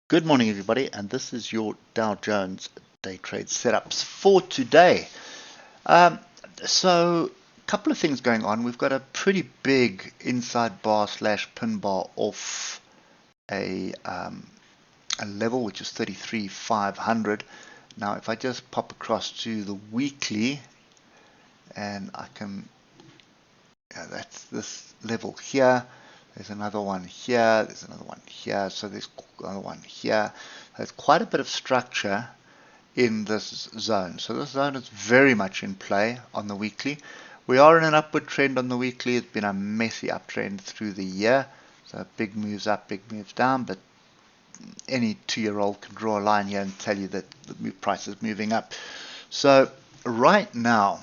Good morning, everybody, and this is your Dow Jones day trade setups for today. Um, so, a couple of things going on. We've got a pretty big inside bar slash pin bar off a level which is 33,500. Now, if I just pop across to the weekly, and I can, that's this level here. There's another one here, there's another one here, so there's another one here. There's quite a bit of structure in this zone. So this zone is very much in play on the weekly. We are in an upward trend on the weekly. It's been a messy uptrend through the year. So big moves up, big moves down, but any 2-year-old can draw a line here and tell you that the price is moving up. So right now,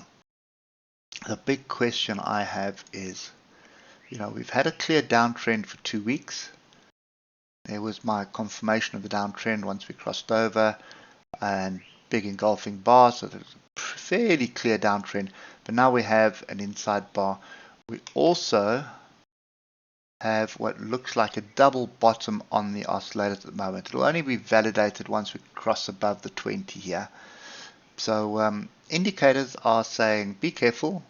the big question I have is, we've had a clear downtrend for 2 weeks. There was my confirmation of the downtrend once we crossed over, and big engulfing bar, so there's a fairly clear downtrend. But now we have an inside bar. We also have what looks like a double bottom on the oscillator at the moment. It'll only be validated once we cross above the 20 here. So indicators are saying be careful,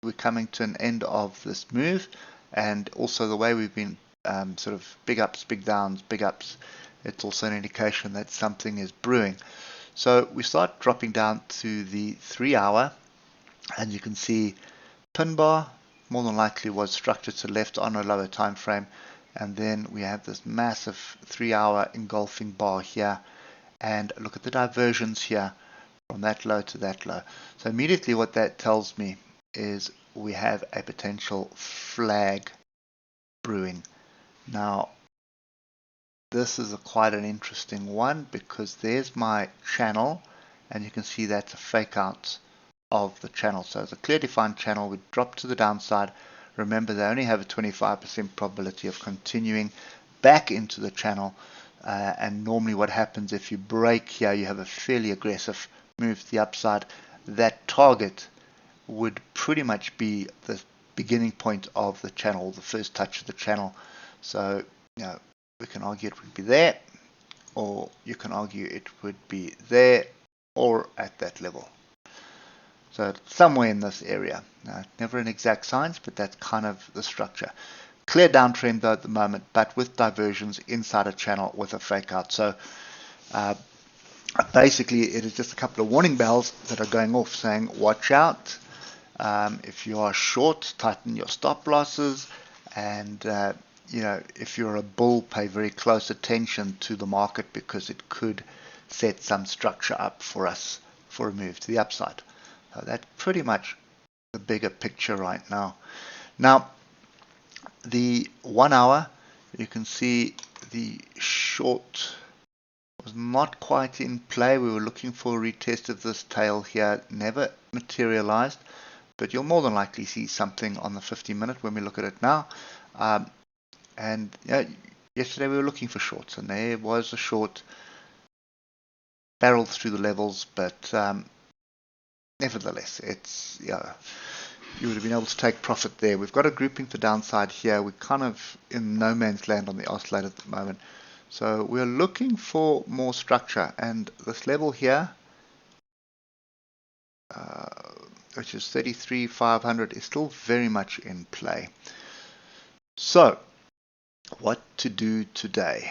we're coming to an end of this move, and also the way we've been sort of big ups, big downs, big ups, it's also an indication that something is brewing. So we start dropping down to the 3-hour, and you can see pin bar more than likely was structured to left on a lower time frame, and then we have this massive 3-hour engulfing bar here, and look at the diversions here from that low to that low. So immediately what that tells me is we have a potential flag brewing. Now this is quite an interesting one, because there's my channel, and you can see that's a fake out of the channel. So it's a clear defined channel. We drop to the downside. Remember, they only have a 25% probability of continuing back into the channel, and normally what happens if you break here, you have a fairly aggressive move to the upside. That target would pretty much be the beginning point of the channel, the first touch of the channel. So we can argue it would be there, or you can argue it would be there or at that level. So somewhere in this area. Never an exact science, but that's kind of the structure. Clear downtrend though at the moment, but with diversions inside a channel with a fake out. So basically it is just a couple of warning bells that are going off saying watch out. If you are short, tighten your stop losses, and if you're a bull, pay very close attention to the market, because it could set some structure up for us for a move to the upside. So that's pretty much the bigger picture right now. Now, the 1 hour, you can see the short was not quite in play. We were looking for a retest of this tail here, never materialized, but you'll more than likely see something on the 50-minute when we look at it now. And yesterday we were looking for shorts, and there was a short barreled through the levels, but nevertheless, it's you would have been able to take profit there. We've got a grouping to downside here. We're kind of in no man's land on the oscillator at the moment, so we're looking for more structure, and this level here, which is 33,500, is still very much in play. So what to do today?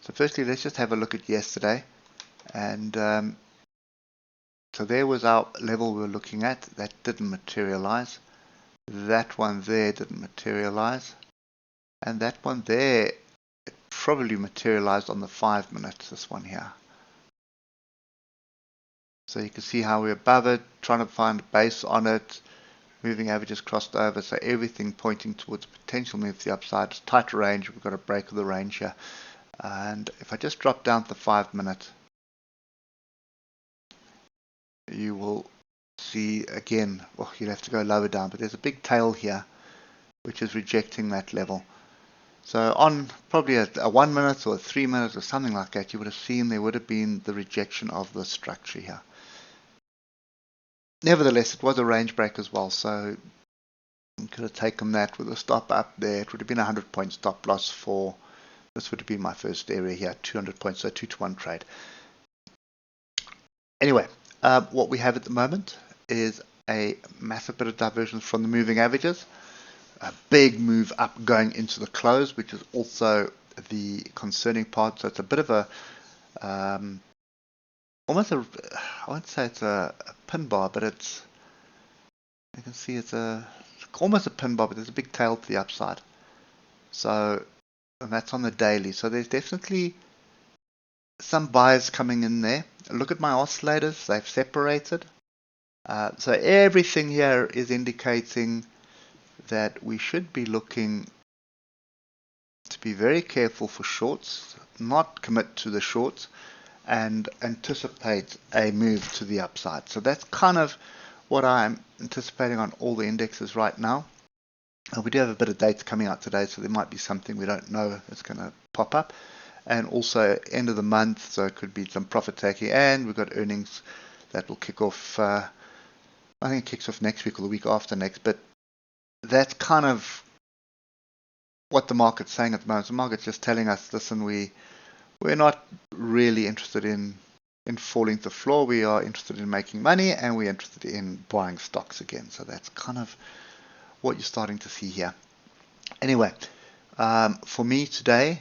So firstly, let's just have a look at yesterday, and so there was our level we were looking at. That didn't materialize. That one there didn't materialize, and that one there, it probably materialized on the 5-minute, this one here. So you can see how we're above it, trying to find a base on it. Moving averages crossed over, so everything pointing towards potential move to the upside. It's tighter range. We've got a break of the range here. And if I just drop down to the 5-minute, you will see again, well, you'll have to go lower down, but there's a big tail here which is rejecting that level. So on probably a 1-minute or a 3-minute or something like that, you would have seen there would have been the rejection of the structure here. Nevertheless, it was a range break as well, so you could have taken that with a stop up there. It would have been a 100-point stop loss for This would be my first area here, 200 points, so 2-to-1 trade. Anyway, what we have at the moment is a massive bit of divergence from the moving averages. A big move up going into the close, which is also the concerning part. So it's a bit of a almost a, I won't say it's a pin bar, but it's, you can see it's almost a pin bar, but there's a big tail to the upside. So, and that's on the daily. So there's definitely some buyers coming in there. Look at my oscillators, they've separated. So everything here is indicating that we should be looking to be very careful for shorts, not commit to the shorts, and anticipate a move to the upside. So that's kind of what I'm anticipating on all the indexes right now. We do have a bit of data coming out today, so there might be something we don't know that's going to pop up. And also end of the month, so it could be some profit taking, and we've got earnings that will kick off. I think it kicks off next week or the week after next, but that's kind of what the market's saying at the moment. The market's just telling us, listen, we're not really interested in falling to the floor. We are interested in making money, and we're interested in buying stocks again. So that's kind of what you're starting to see here. Anyway, for me today,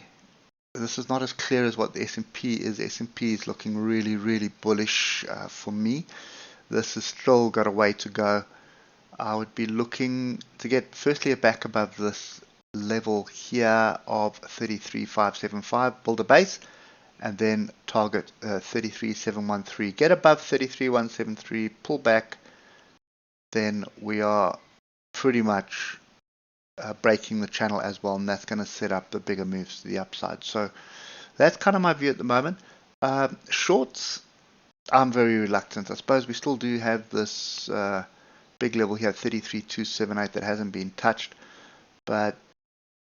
this is not as clear as what the S&P is. The S&P is looking really, really bullish for me. This has still got a way to go. I would be looking to get firstly a back above this level here of 33,575, build a base, and then target 33,713. Get above 33,173, pull back, then we are pretty much breaking the channel as well, and that's going to set up the bigger moves to the upside. So that's kind of my view at the moment. Shorts, I'm very reluctant. I suppose we still do have this big level here, 33,278, that hasn't been touched, but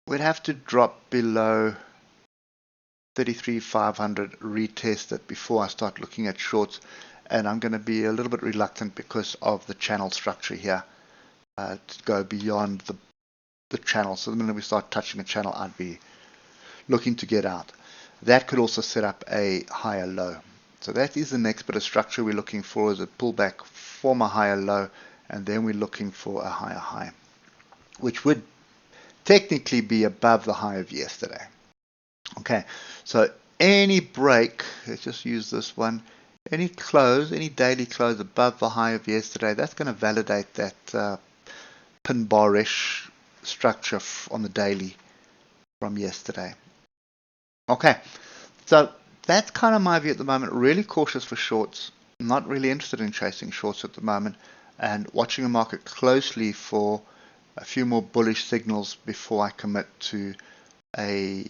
we'd have to drop below 33,500, retest it before I start looking at shorts, and I'm going to be a little bit reluctant because of the channel structure here to go beyond the channel. So the minute we start touching a channel, I'd be looking to get out. That could also set up a higher low. So that is the next bit of structure we're looking for, is a pullback from a higher low, and then we're looking for a higher high, which would technically be above the high of yesterday. Okay, so any break, let's just use this one, any close, any daily close above the high of yesterday, that's going to validate that pin bar-ish structure on the daily from yesterday. Okay, so that's kind of my view at the moment. Really cautious for shorts, not really interested in chasing shorts at the moment, and watching the market closely for a few more bullish signals before I commit to a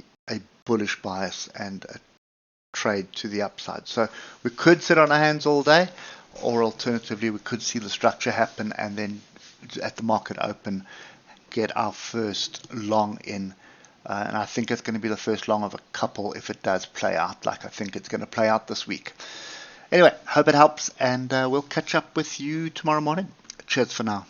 bullish bias and a trade to the upside. So we could sit on our hands all day, or alternatively we could see the structure happen and then at the market open get our first long in, and I think it's going to be the first long of a couple if it does play out like I think it's going to play out this week. Anyway, hope it helps, and we'll catch up with you tomorrow morning. Cheers for now.